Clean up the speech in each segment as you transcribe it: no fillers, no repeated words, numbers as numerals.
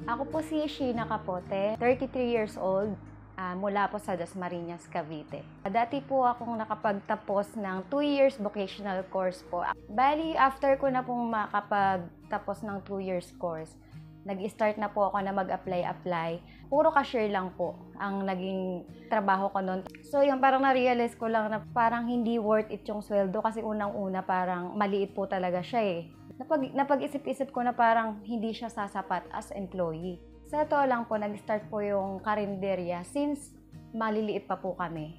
Ako po si Sheena Capote, 33 years old, mula po sa Dasmariñas, Cavite. Dati po akong nakapagtapos ng 2 years vocational course po. Bali, after ko na pong makapagtapos ng 2 years course, nag-start na po ako na mag-apply. Puro cashier lang po ang naging trabaho ko noon. So yung parang na-realize ko lang na parang hindi worth it yung sweldo kasi unang-una parang maliit po talaga siya eh. Napag-isip-isip ko na parang hindi siya sasapat as employee. Sa totoo lang po, nag-start po yung karinderya since maliliit pa po kami.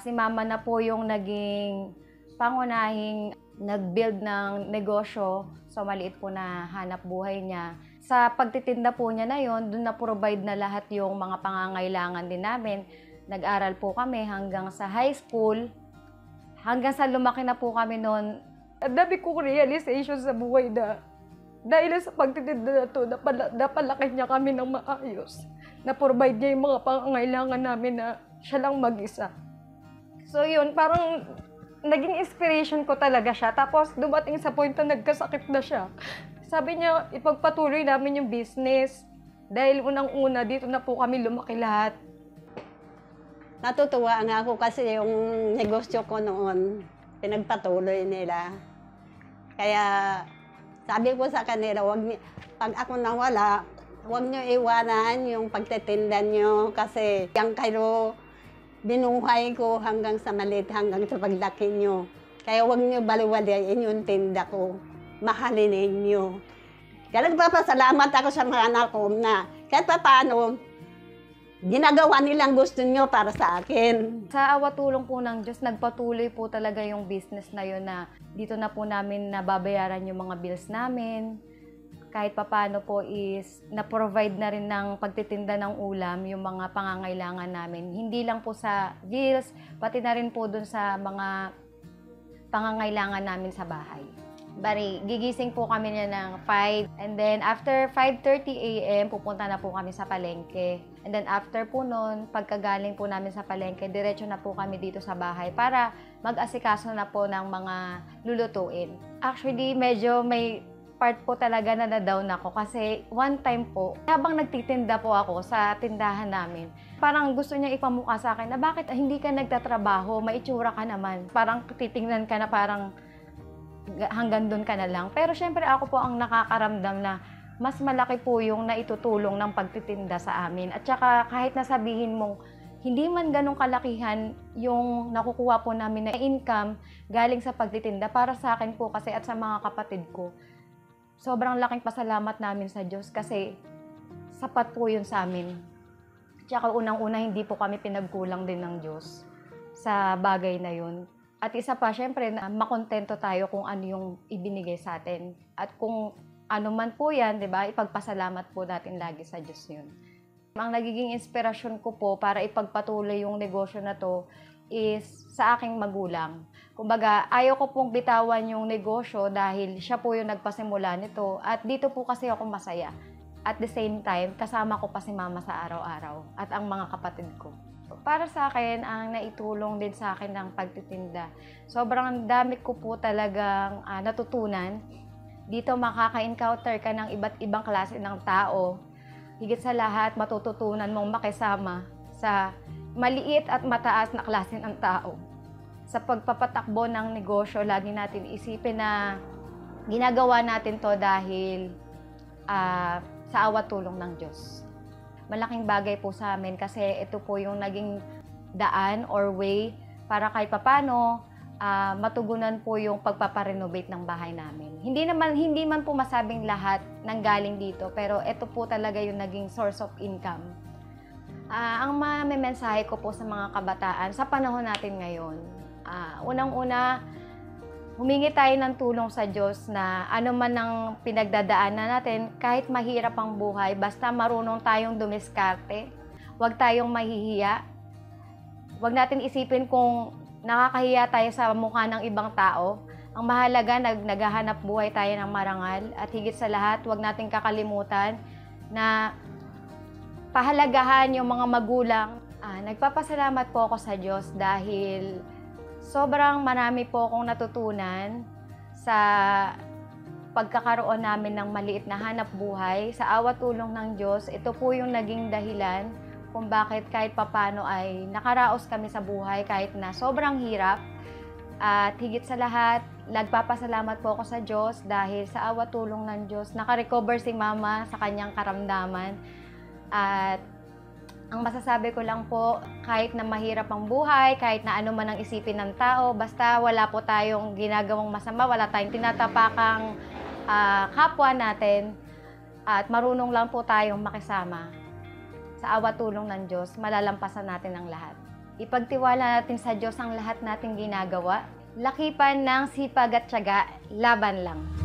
Si mama na po yung naging pangunahing nag-build ng negosyo, so maliit po na hanap buhay niya. Sa pagtitinda po niya na yon, doon na provide na lahat yung mga pangangailangan din namin. Nag-aral po kami hanggang sa high school, hanggang sa lumaki na po kami noon. Ang dami kong realization sa buhay na dahil sa pagtitinda na ito, napalaki niya kami ng maayos. Na-provide niya yung mga pangangailangan namin na siya lang mag-isa. So yun, parang naging inspiration ko talaga siya. Tapos dumating sa point na nagkasakit na siya. Sabi niya, ipagpatuloy namin yung business. Dahil unang-una, dito na po kami lumaki lahat. Natutuwa nga ako kasi yung negosyo ko noon, pinagpatuloy nila. Kaya sabi ko sa kanila, pag ako nawala, huwag niyo iwanan yung pagtitinda niyo kasi yung kayo binuhay ko hanggang sa maliit, hanggang sa paglaki niyo. Kaya huwag niyo baliwalain yung tinda ko. Mahalin ninyo. Kaya nagpapasalamat ako sa mga anak ko na kahit pa paano, ginagawa nilang gusto niyo para sa akin. Sa awa tulong po ng Diyos, nagpatuloy po talaga yung business na yun na dito na po namin nababayaran yung mga bills namin. Kahit papano po is na-provide na rin ng pagtitinda ng ulam yung mga pangangailangan namin. Hindi lang po sa bills, pati na rin po dun sa mga pangangailangan namin sa bahay. Bari, gigising po kami niya ng 5. And then, after 5:30 a.m., pupunta na po kami sa palengke. And then, after po nun, pagkagaling po namin sa palengke, diretso na po kami dito sa bahay para mag-asikaso na po ng mga lulutuin. Actually, medyo may part po talaga na na-down ako kasi one time po, habang nagtitinda po ako sa tindahan namin, parang gusto niya ipamukha sa akin na bakit hindi ka nagtatrabaho, maitsura ka naman. Parang titingnan ka na parang hanggang doon ka na lang. Pero syempre ako po ang nakakaramdam na mas malaki po yung naitutulong ng pagtitinda sa amin. At saka kahit nasabihin mong hindi man ganong kalakihan yung nakukuha po namin na income galing sa pagtitinda para sa akin po kasi at sa mga kapatid ko. Sobrang laking pasalamat namin sa Diyos kasi sapat po yun sa amin. At saka unang-una hindi po kami pinagkulang din ng Diyos sa bagay na yun. At isa pa, syempre, makontento tayo kung ano yung ibinigay sa atin. At kung ano man po yan, di ba, ipagpasalamat po natin lagi sa Diyos yun. Ang nagiging inspirasyon ko po para ipagpatuloy yung negosyo na to is sa aking magulang. Kumbaga, ayaw ko pong bitawan yung negosyo dahil siya po yung nagpasimula nito. At dito po kasi ako masaya. At the same time, kasama ko pa si mama sa araw-araw at ang mga kapatid ko. Para sa akin, ang naitulong din sa akin ng pagtitinda. Sobrang dami ko po talagang natutunan. Dito makaka-encounter ka ng iba't ibang klase ng tao. Higit sa lahat, matututunan mong makisama sa maliit at mataas na klase ng tao. Sa pagpapatakbo ng negosyo, lagi natin isipin na ginagawa natin to dahil sa awa tulong ng Diyos. Malaking bagay po sa amin kasi ito po yung naging daan or way para kahit papano matugunan po yung pagpaparenovate ng bahay namin. Hindi man po masabing lahat ng galing dito, pero ito po talaga yung naging source of income. Ang mensahe ko po sa mga kabataan sa panahon natin ngayon, unang-una, humingi tayo ng tulong sa Diyos na ano man ang pinagdadaanan natin, kahit mahirap ang buhay, basta marunong tayong dumiskarte, huwag tayong mahihiya. Huwag natin isipin kung nakakahiya tayo sa mukha ng ibang tao. Ang mahalaga, naghahanap buhay tayo ng marangal. At higit sa lahat, huwag natin kakalimutan na pahalagahan yung mga magulang. Nagpapasalamat po ako sa Diyos dahil sobrang marami po akong natutunan sa pagkakaroon namin ng maliit na hanap buhay, sa awa tulong ng Diyos, ito po yung naging dahilan kung bakit kahit papano ay nakaraos kami sa buhay kahit na sobrang hirap. At higit sa lahat, nagpapasalamat po ako sa Diyos dahil sa awa tulong ng Diyos, nakarecover si Mama sa kanyang karamdaman. At ang masasabi ko lang po, kahit na mahirap ang buhay, kahit na ano man ang isipin ng tao, basta wala po tayong ginagawang masama, wala tayong tinatapakang kapwa natin, at marunong lang po tayong makisama. Sa awa tulong ng Diyos, malalampasan natin ang lahat. Ipagtiwala natin sa Diyos ang lahat nating ginagawa. Lakipan ng sipag at tiyaga, laban lang.